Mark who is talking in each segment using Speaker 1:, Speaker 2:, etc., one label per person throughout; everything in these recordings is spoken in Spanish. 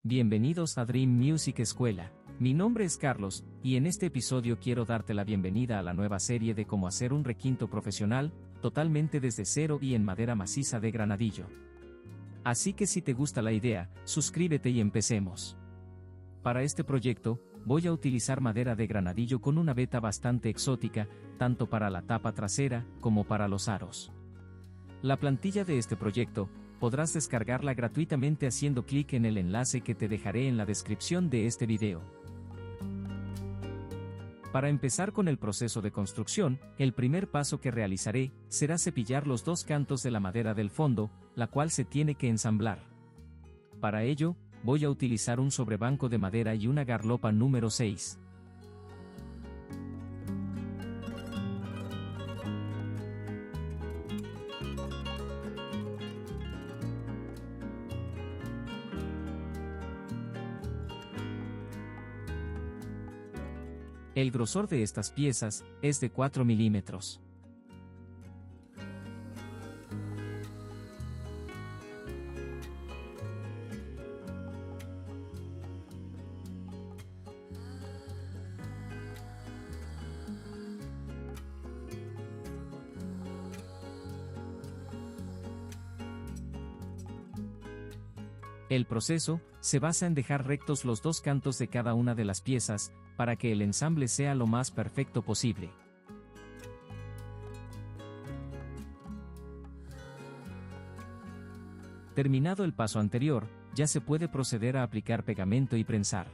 Speaker 1: Bienvenidos a Dream Music Escuela. Mi nombre es Carlos, y en este episodio quiero darte la bienvenida a la nueva serie de cómo hacer un requinto profesional, totalmente desde cero y en madera maciza de granadillo. Así que si te gusta la idea, suscríbete y empecemos. Para este proyecto, voy a utilizar madera de granadillo con una veta bastante exótica, tanto para la tapa trasera, como para los aros. La plantilla de este proyecto, podrás descargarla gratuitamente haciendo clic en el enlace que te dejaré en la descripción de este video. Para empezar con el proceso de construcción, el primer paso que realizaré, será cepillar los dos cantos de la madera del fondo, la cual se tiene que ensamblar. Para ello, voy a utilizar un sobrebanco de madera y una garlopa número 6. El grosor de estas piezas es de 4 milímetros. El proceso se basa en dejar rectos los dos cantos de cada una de las piezas, para que el ensamble sea lo más perfecto posible. Terminado el paso anterior, ya se puede proceder a aplicar pegamento y prensar.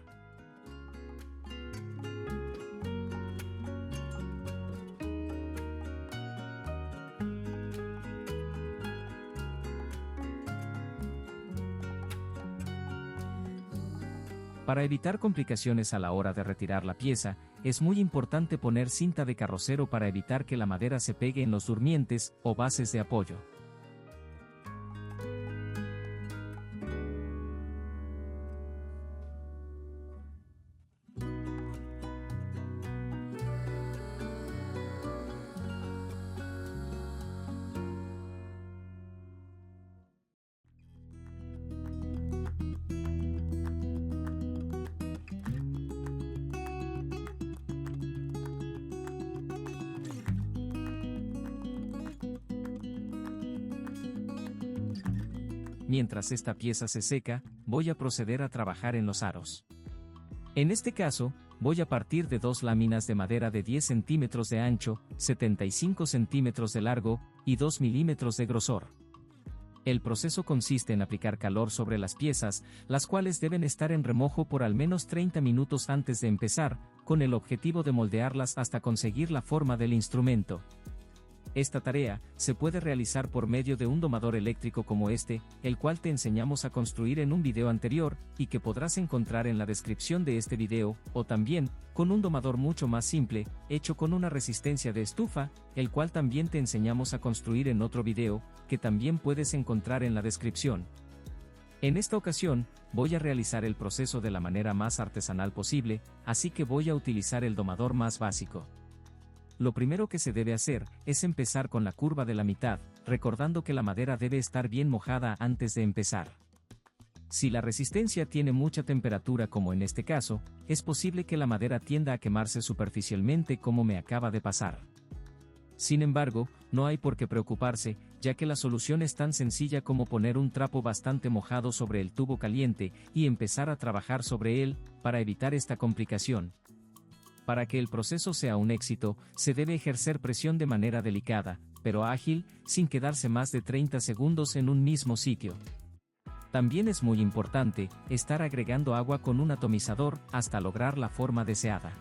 Speaker 1: Para evitar complicaciones a la hora de retirar la pieza, es muy importante poner cinta de carrocero para evitar que la madera se pegue en los durmientes o bases de apoyo. Mientras esta pieza se seca, voy a proceder a trabajar en los aros. En este caso, voy a partir de dos láminas de madera de 10 centímetros de ancho, 75 centímetros de largo, y 2 milímetros de grosor. El proceso consiste en aplicar calor sobre las piezas, las cuales deben estar en remojo por al menos 30 minutos antes de empezar, con el objetivo de moldearlas hasta conseguir la forma del instrumento. Esta tarea se puede realizar por medio de un domador eléctrico como este, el cual te enseñamos a construir en un video anterior, y que podrás encontrar en la descripción de este video, o también, con un domador mucho más simple, hecho con una resistencia de estufa, el cual también te enseñamos a construir en otro video, que también puedes encontrar en la descripción. En esta ocasión, voy a realizar el proceso de la manera más artesanal posible, así que voy a utilizar el domador más básico. Lo primero que se debe hacer, es empezar con la curva de la mitad, recordando que la madera debe estar bien mojada antes de empezar. Si la resistencia tiene mucha temperatura como en este caso, es posible que la madera tienda a quemarse superficialmente como me acaba de pasar. Sin embargo, no hay por qué preocuparse, ya que la solución es tan sencilla como poner un trapo bastante mojado sobre el tubo caliente, y empezar a trabajar sobre él, para evitar esta complicación. Para que el proceso sea un éxito, se debe ejercer presión de manera delicada, pero ágil, sin quedarse más de 30 segundos en un mismo sitio. También es muy importante, estar agregando agua con un atomizador, hasta lograr la forma deseada.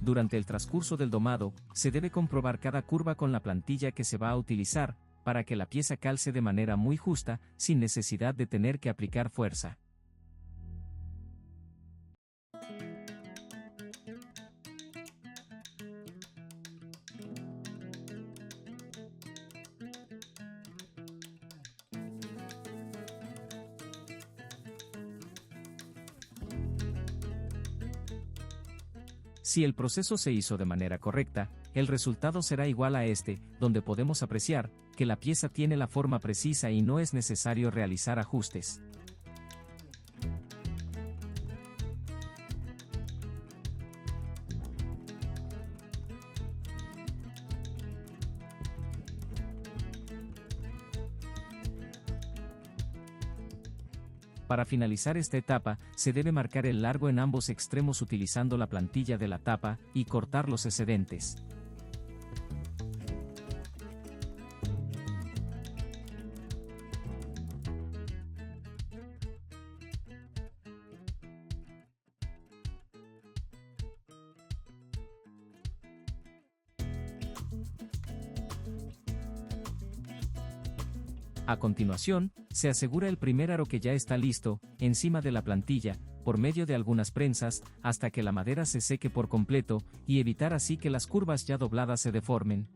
Speaker 1: Durante el transcurso del domado, se debe comprobar cada curva con la plantilla que se va a utilizar, para que la pieza calce de manera muy justa, sin necesidad de tener que aplicar fuerza. Si el proceso se hizo de manera correcta, el resultado será igual a este, donde podemos apreciar que la pieza tiene la forma precisa y no es necesario realizar ajustes. Para finalizar esta etapa, se debe marcar el largo en ambos extremos utilizando la plantilla de la tapa, y cortar los excedentes. A continuación, se asegura el primer aro que ya está listo, encima de la plantilla, por medio de algunas prensas, hasta que la madera se seque por completo, y evitar así que las curvas ya dobladas se deformen.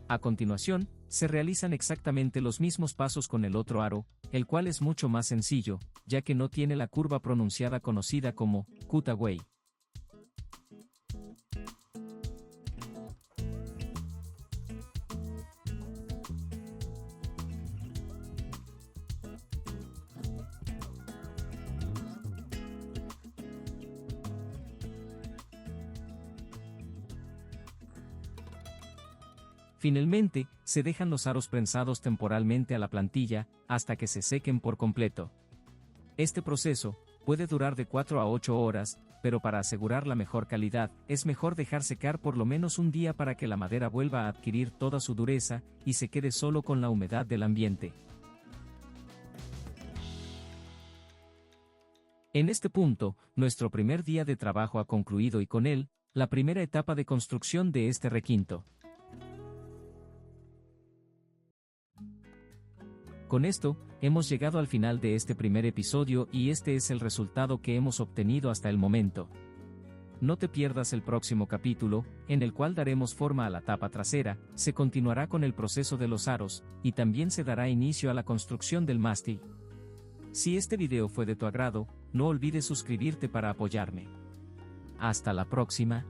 Speaker 1: A continuación, se realizan exactamente los mismos pasos con el otro aro, el cual es mucho más sencillo, ya que no tiene la curva pronunciada conocida como cutaway. Finalmente, se dejan los aros prensados temporalmente a la plantilla, hasta que se sequen por completo. Este proceso puede durar de 4 a 8 horas, pero para asegurar la mejor calidad, es mejor dejar secar por lo menos un día para que la madera vuelva a adquirir toda su dureza, y se quede solo con la humedad del ambiente. En este punto, nuestro primer día de trabajo ha concluido y con él, la primera etapa de construcción de este requinto. Con esto, hemos llegado al final de este primer episodio y este es el resultado que hemos obtenido hasta el momento. No te pierdas el próximo capítulo, en el cual daremos forma a la tapa trasera, se continuará con el proceso de los aros, y también se dará inicio a la construcción del mástil. Si este video fue de tu agrado, no olvides suscribirte para apoyarme. Hasta la próxima.